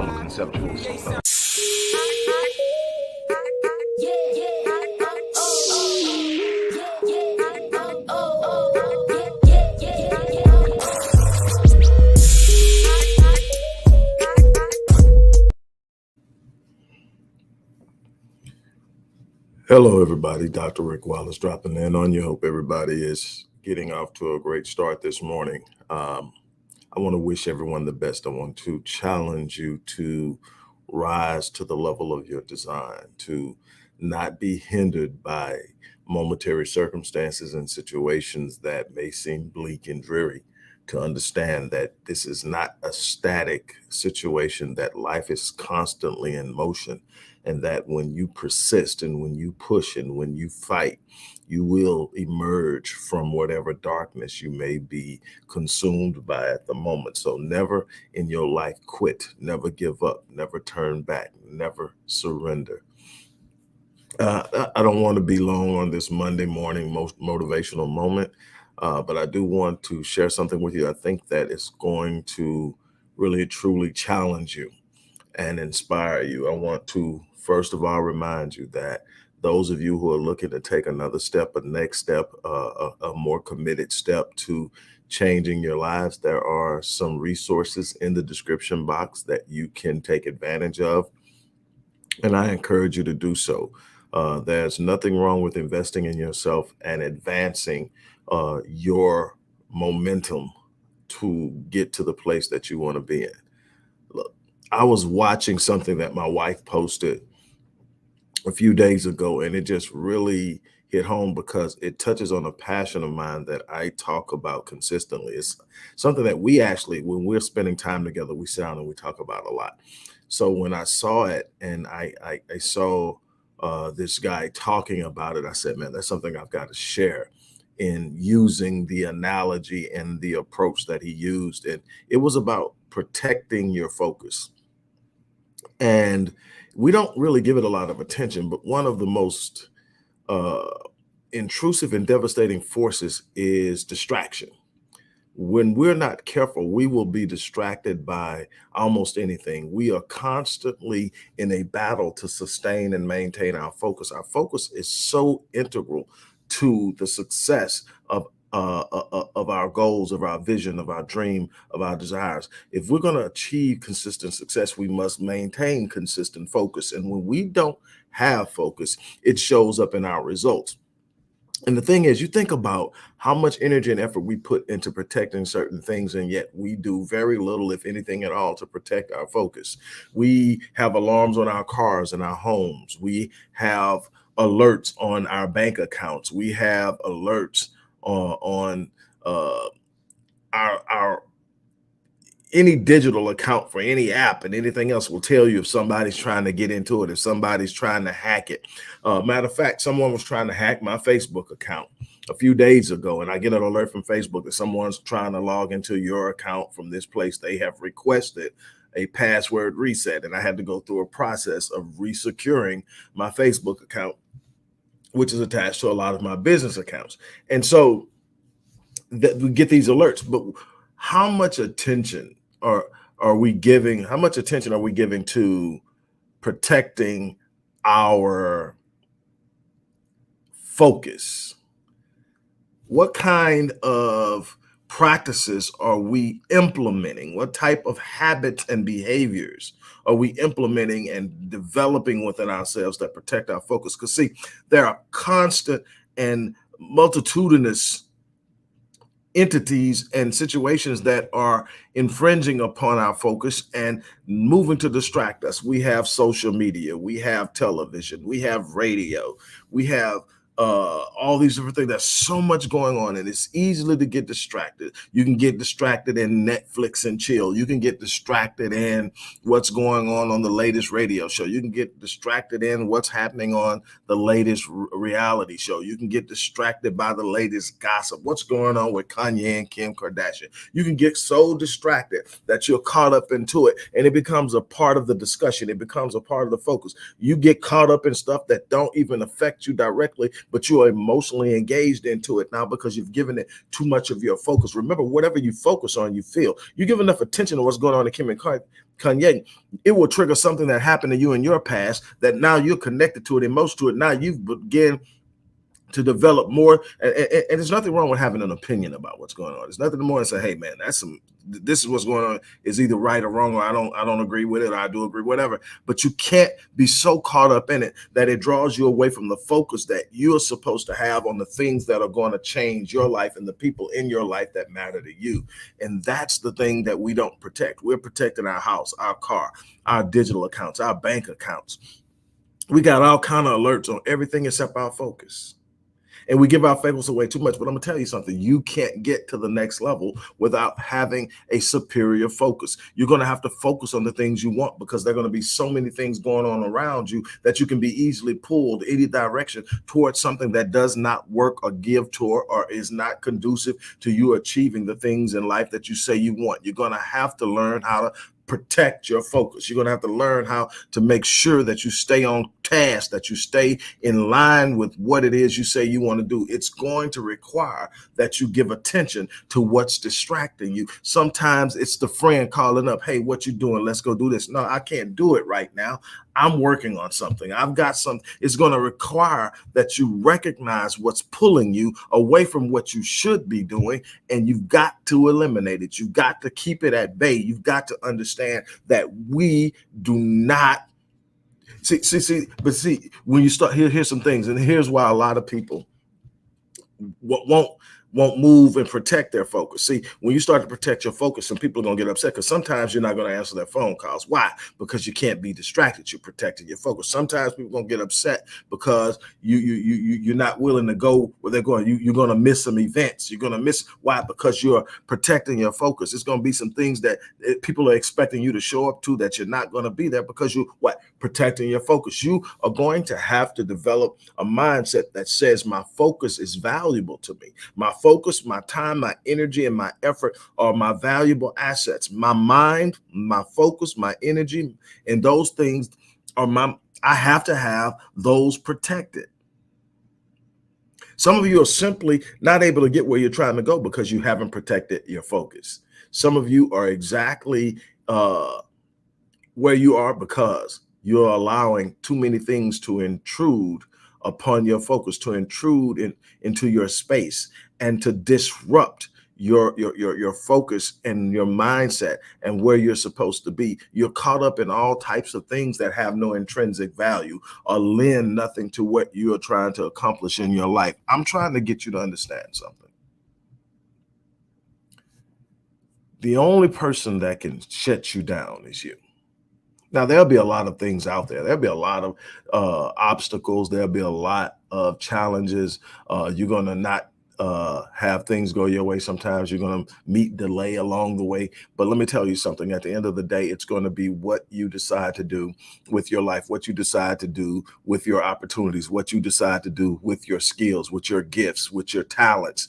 on conceptuals. Hello, everybody. Dr. Rick Wallace dropping in on you. Hope everybody is getting off to a great start this morning. I want to wish everyone the best. I want to challenge you to rise to the level of your design, to not be hindered by momentary circumstances and situations that may seem bleak and dreary, to understand that this is not a static situation, that life is constantly in motion, and that when you persist and when you push and when you fight, you will emerge from whatever darkness you may be consumed by at the moment. So never in your life quit, never give up, never turn back, never surrender. I don't want to be long on this Monday morning most motivational moment, but I do want to share something with you. I think that it's going to really truly challenge you and inspire you. I want to, first of all, remind you that those of you who are looking to take another step, a next step, a more committed step to changing your lives, there are some resources in the description box that you can take advantage of, and I encourage you to do so. There's nothing wrong with investing in yourself and advancing your momentum to get to the place that you want to be in. Look, I was watching something that my wife posted a few days ago, and it just really hit home because it touches on a passion of mine that I talk about consistently. It's something that we actually, when we're spending time together, we sit down and we talk about a lot. So when I saw it and I saw this guy talking about it, I said, man, that's something I've got to share, in using the analogy and the approach that he used. And it was about protecting your focus. And we don't really give it a lot of attention, but one of the most intrusive and devastating forces is distraction. When we're not careful, we will be distracted by almost anything. We are constantly in a battle to sustain and maintain our focus. Our focus is so integral to the success of our goals, of our vision, of our dream, of our desires. If we're going to achieve consistent success, we must maintain consistent focus. And when we don't have focus, it shows up in our results. And the thing is, you think about how much energy and effort we put into protecting certain things, and yet we do very little, if anything at all, to protect our focus. We have alarms on our cars and our homes. We have alerts on our bank accounts. We have alerts on our any digital account for any app, and anything else will tell you if somebody's trying to get into it, if somebody's trying to hack it. Matter of fact, someone was trying to hack my Facebook account a few days ago, and I get an alert from Facebook that someone's trying to log into your account from this place. They have requested a password reset, and I had to go through a process of resecuring my Facebook account, which is attached to a lot of my business accounts. And so that we get these alerts, but how much attention are we giving? How much attention are we giving to protecting our focus? What kind of practices are we implementing? What type of habits and behaviors are we implementing and developing within ourselves that protect our focus? Because see, there are constant and multitudinous entities and situations that are infringing upon our focus and moving to distract us. We have social media, we have television, we have radio, we have all these different things. There's so much going on, and it's easily to get distracted. You can get distracted in Netflix and chill. You can get distracted in what's going on the latest radio show. You can get distracted in what's happening on the latest reality show. You can get distracted by the latest gossip, what's going on with Kanye and Kim Kardashian. You can get so distracted that you're caught up into it, and it becomes a part of the discussion. It becomes a part of the focus. You get caught up in stuff that don't even affect you directly, but you are emotionally engaged into it now because you've given it too much of your focus. Remember, whatever you focus on, you feel. You give enough attention to what's going on in Kim and Kanye, it will trigger something that happened to you in your past that now you're connected to it, emotional to it. Now you've began to develop more, and there's nothing wrong with having an opinion about what's going on. There's nothing more than say, hey man, this is what's going on, is either right or wrong, or I don't agree with it, or I do agree, whatever. But you can't be so caught up in it that it draws you away from the focus that you're supposed to have on the things that are going to change your life and the people in your life that matter to you. And that's the thing that we don't protect. We're protecting our house, our car, our digital accounts, our bank accounts. We got all kind of alerts on everything except our focus. And we give our focus away too much. But I'm going to tell you something. You can't get to the next level without having a superior focus. You're going to have to focus on the things you want, because there are going to be so many things going on around you that you can be easily pulled any direction towards something that does not work or give to or is not conducive to you achieving the things in life that you say you want. You're going to have to learn how to protect your focus. You're going to have to learn how to make sure that you stay on task, that you stay in line with what it is you say you want to do. It's going to require that you give attention to what's distracting you. Sometimes it's the friend calling up, hey, what you doing? Let's go do this. No, I can't do it right now. I'm working on something. I've got something. It's going to require that you recognize what's pulling you away from what you should be doing, and you've got to eliminate it. You've got to keep it at bay. You've got to understand that we do not see, when you start here's some things, and here's why a lot of people won't move and protect their focus. See, when you start to protect your focus, some people are going to get upset because sometimes you're not going to answer their phone calls. Why? Because you can't be distracted. You're protecting your focus. Sometimes people are going to get upset because you're not willing to go where they're going. You're going to miss some events. You're going to miss. Why? Because you're protecting your focus. It's going to be some things that people are expecting you to show up to that you're not going to be there because you protecting your focus. You are going to have to develop a mindset that says my focus is valuable to me. My focus, my time, my energy, and my effort are my valuable assets. My mind, my focus, my energy, and those things are I have to have those protected. Some of you are simply not able to get where you're trying to go because you haven't protected your focus. Some of you are exactly where you are because you're allowing too many things to intrude upon your focus, to intrude into your space, and to disrupt your focus and your mindset and where you're supposed to be. You're caught up in all types of things that have no intrinsic value or lend nothing to what you are trying to accomplish in your life. I'm trying to get you to understand something. The only person that can shut you down is you. Now, there'll be a lot of things out there. There'll be a lot of obstacles. There'll be a lot of challenges. You're going to not have things go your way. Sometimes you're going to meet delay along the way. But let me tell you something. At the end of the day, it's going to be what you decide to do with your life, what you decide to do with your opportunities, what you decide to do with your skills, with your gifts, with your talents.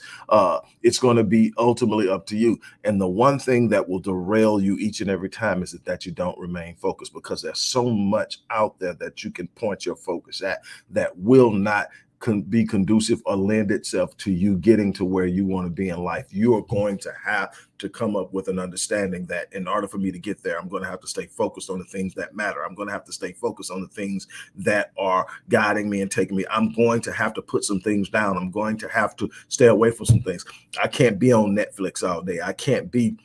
It's going to be ultimately up to you. And the one thing that will derail you each and every time is that you don't remain focused, because there's so much out there that you can point your focus at that will not be conducive or lend itself to you getting to where you want to be in life. You are going to have to come up with an understanding that in order for me to get there, I'm going to have to stay focused on the things that matter. I'm going to have to stay focused on the things that are guiding me and taking me. I'm going to have to put some things down. I'm going to have to stay away from some things. I can't be on Netflix all day. I can't be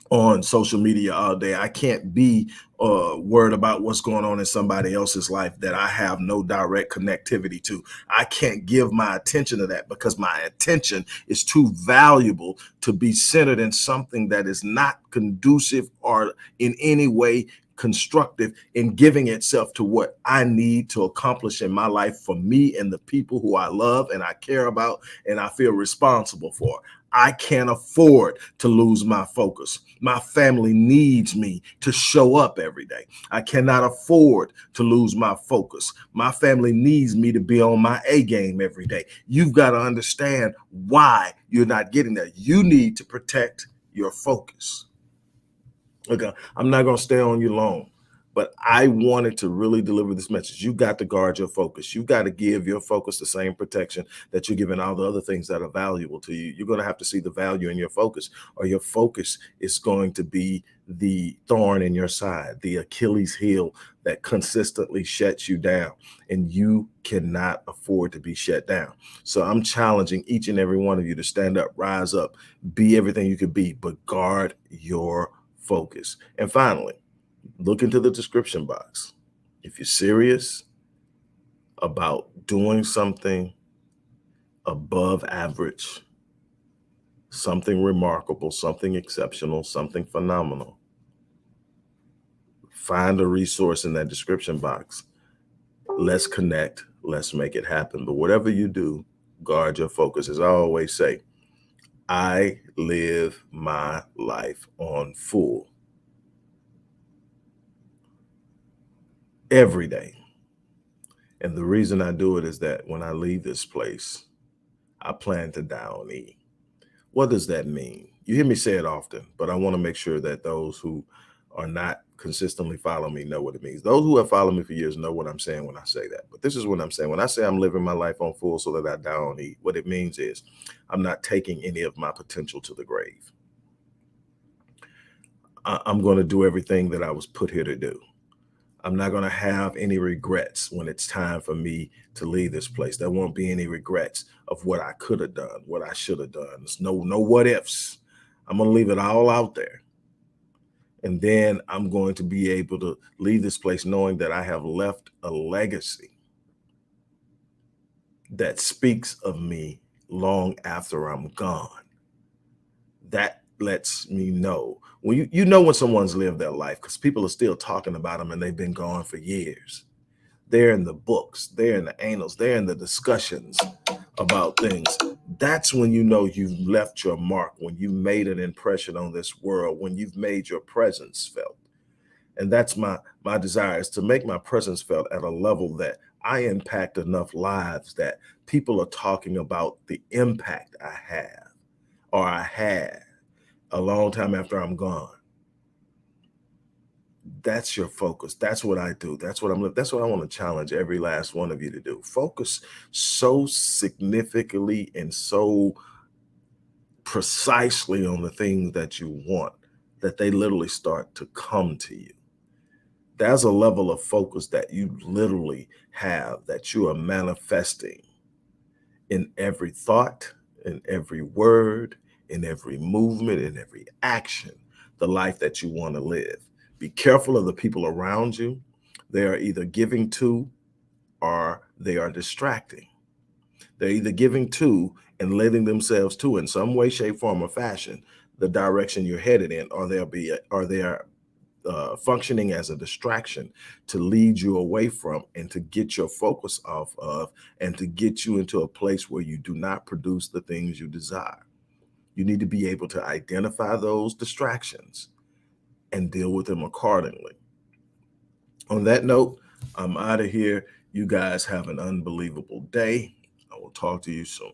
on social media all day. I can't be worried about what's going on in somebody else's life that I have no direct connectivity to. I can't give my attention to that because my attention is too valuable to be centered in something that is not conducive or in any way constructive in giving itself to what I need to accomplish in my life for me and the people who I love and I care about and I feel responsible for. I can't afford to lose my focus. My family needs me to show up every day. I cannot afford to lose my focus. My family needs me to be on my A game every day. You've got to understand why you're not getting there. You need to protect your focus. Okay, I'm not going to stay on you long. But I wanted to really deliver this message. You got to guard your focus. You got to give your focus the same protection that you're giving all the other things that are valuable to you. You're going to have to see the value in your focus, or your focus is going to be the thorn in your side, the Achilles heel that consistently shuts you down. And you cannot afford to be shut down. So I'm challenging each and every one of you to stand up, rise up, be everything you could be, but guard your focus. And finally, look into the description box. If you're serious about doing something above average, something remarkable, something exceptional, something phenomenal, find a resource in that description box. Let's connect. Let's make it happen. But whatever you do, guard your focus. As I always say, I live my life on full every day. And the reason I do it is that when I leave this place, I plan to die on E. What does that mean? You hear me say it often, but I want to make sure that those who are not consistently following me know what it means. Those who have followed me for years know what I'm saying when I say that. But this is what I'm saying. When I say I'm living my life on full so that I die on E, what it means is I'm not taking any of my potential to the grave. I'm going to do everything that I was put here to do. I'm not going to have any regrets when it's time for me to leave this place. There won't be any regrets of what I could have done, what I should have done. There's no what ifs. I'm going to leave it all out there. And then I'm going to be able to leave this place knowing that I have left a legacy that speaks of me long after I'm gone. That lets me know when you know when someone's lived their life, because people are still talking about them and they've been gone for years. They're in the books, they're in the annals, they're in the discussions about things. That's when you know you've left your mark, when you made an impression on this world, when you've made your presence felt. And that's my desire, is to make my presence felt at a level that I impact enough lives that people are talking about the impact I have, or I had a long time after I'm gone. That's your focus. That's what I do. That's what that's what I want to challenge every last one of you to do. Focus so significantly and so precisely on the things that you want that they literally start to come to you. There's a level of focus that you literally have, that you are manifesting in every thought, in every word, in every movement, in every action, the life that you want to live. Be careful of the people around you. They are either giving to or they are distracting. They're either giving to and letting themselves to, in some way, shape, form, or fashion, the direction you're headed in, or they are functioning as a distraction to lead you away from and to get your focus off of and to get you into a place where you do not produce the things you desire. You need to be able to identify those distractions and deal with them accordingly. On that note, I'm out of here. You guys have an unbelievable day. I will talk to you soon.